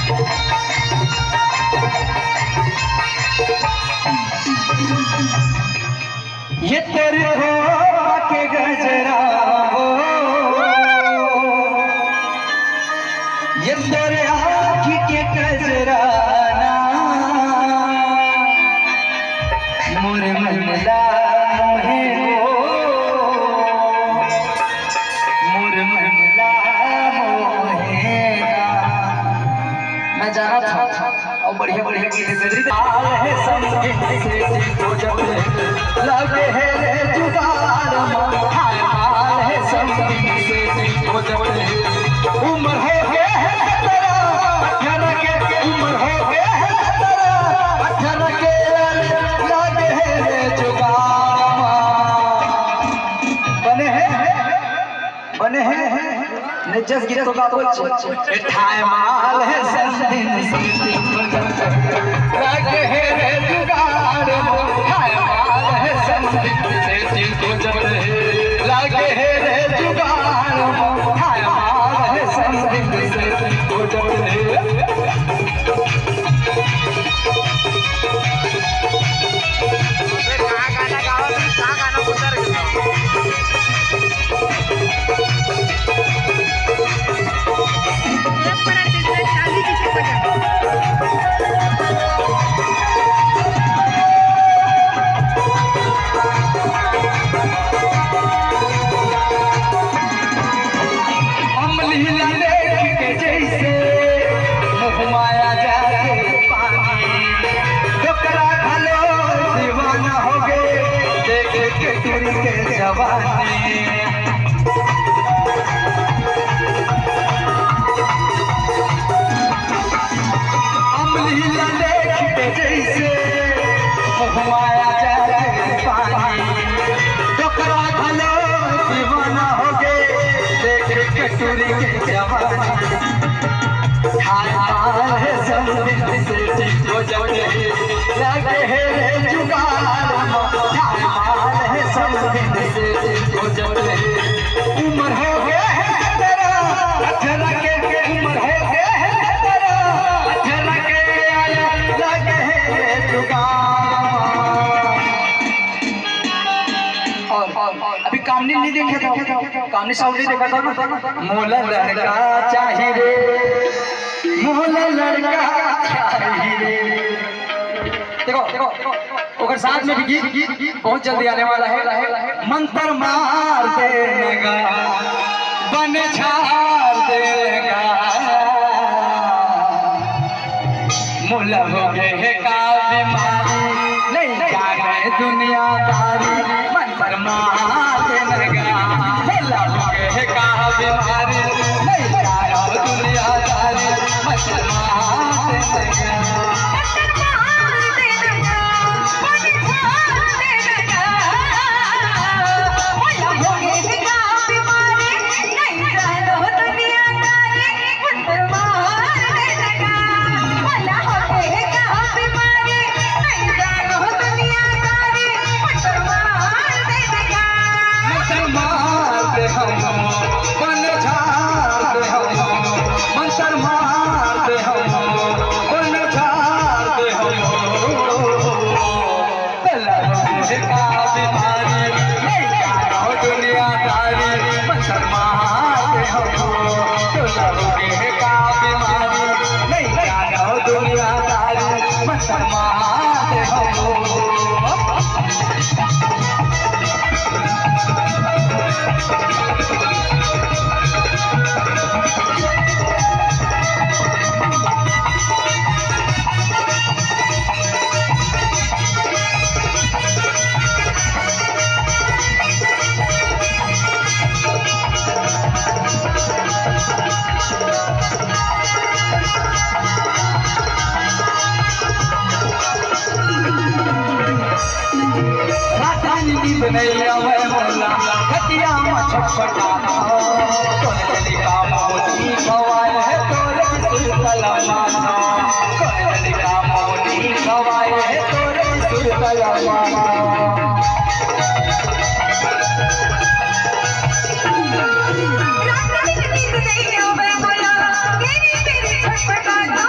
ये तेरे होठों के गजरा हो, ये तेरे आँखी के गजरा ना, मोरे मनला मोहे हो, मोरे मनला मोहे ना। मैं जाना था और बढ़िया बढ़िया गीत है संगीत से हो जाते लगे है रे जुगाड़ माल है संगीत से हो जाते उम्र हो गया है तेरा 18 के उम्र हो गया है तेरा 18 के लगे है रे जुगाड़ बने हैं नहीं जस गिरे तो का बोल ठाए माल है संगीत से लगे है रे जुगाड़ ठाए माल है संगीत से हो जाते लगे है रे जुगाड़ ठाए माल है संगीत से हो जाते। उम्र हो गया है तेरा 18 के उम्र हो गया है तेरा 18 के लगे है जुगाड़। और अभी कामनी नहीं देखा था, कामनी साउंड नहीं देखा था ना। मोला लड़का चाहिए रे, मोला लड़का चाहिए रे। देखो ओकर साथ में भी गीत बहुत जल्दी आने वाला है। मंत्र मार देगा बन झाड़ देगा मुला हो गए का बीमारी नहीं जाने दुनियादारी मंत्र मार देगा मुला हो गए का बीमारी नहीं जाने दुनियादारी मंत्र मार देगा। नहीं आवे मोला खटिया में छटपटाना कोन चली का मोती खवाए है तोरे सुरतलमाना कोन चली का मोती खवाए है तोरे सुरतलमाना। रात में नींद नहीं आवे मोला तेरी छटपटाना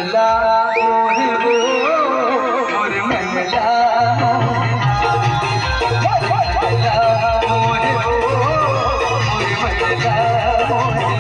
मंगला मोहे वो मोर मंगला मोहे वो मोर मंगला मोहे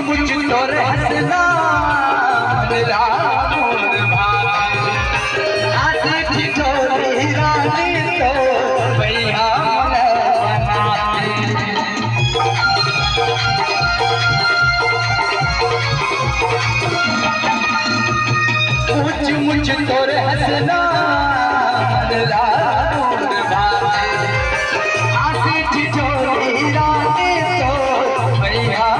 मुझ तोर हसना मेरा मोर भाई आसे ठिठोरी रानी तो भैया मुझ तोर हसना मेरा मोर भाई आसे ठिठोरी रानी तो भैया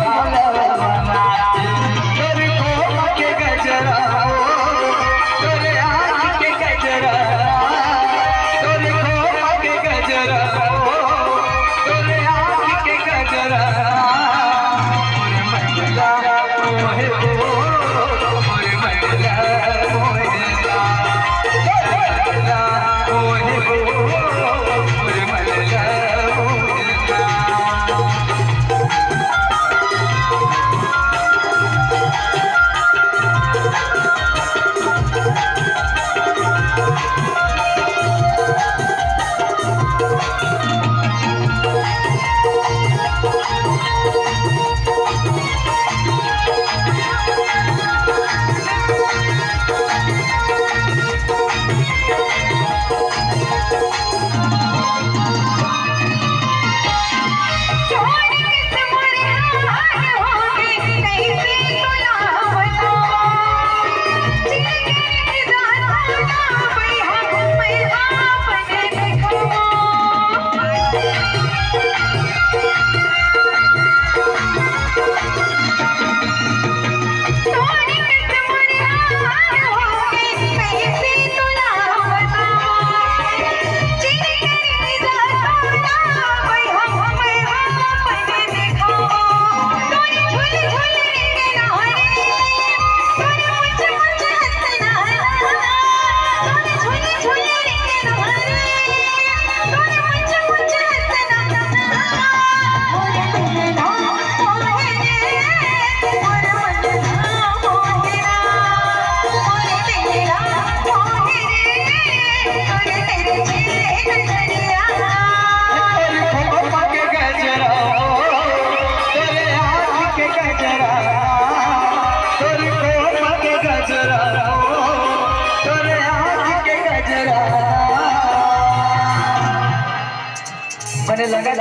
मैंने लगा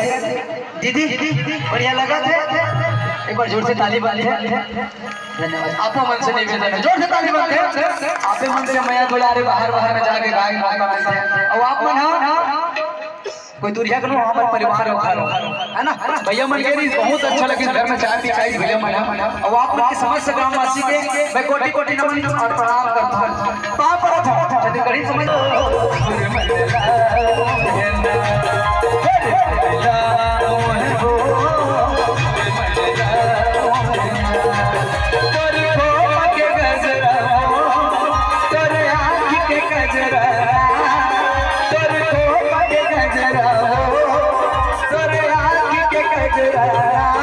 दीदी बढ़िया लगा थे एक बार जोर से ताली बाली है धन्यवाद आपको मन से निवेदन है जोर से ताली बाली है आपे मन से मैया बुलारे बाहर बाहर में जाके गाय मौका मिलते हैं और आप मन हाँ कोई दूरिया करो हमारे परिवार है ना भैया मन के बहुत अच्छा लगे घर में चाय पी खाई भैया मन और आप लोग के समस्त ग्रामवासी के मैं कोटि कोटि नमन और प्रणाम करता हूं पाप पर छत्तीसगढ़ी समझ गुजराना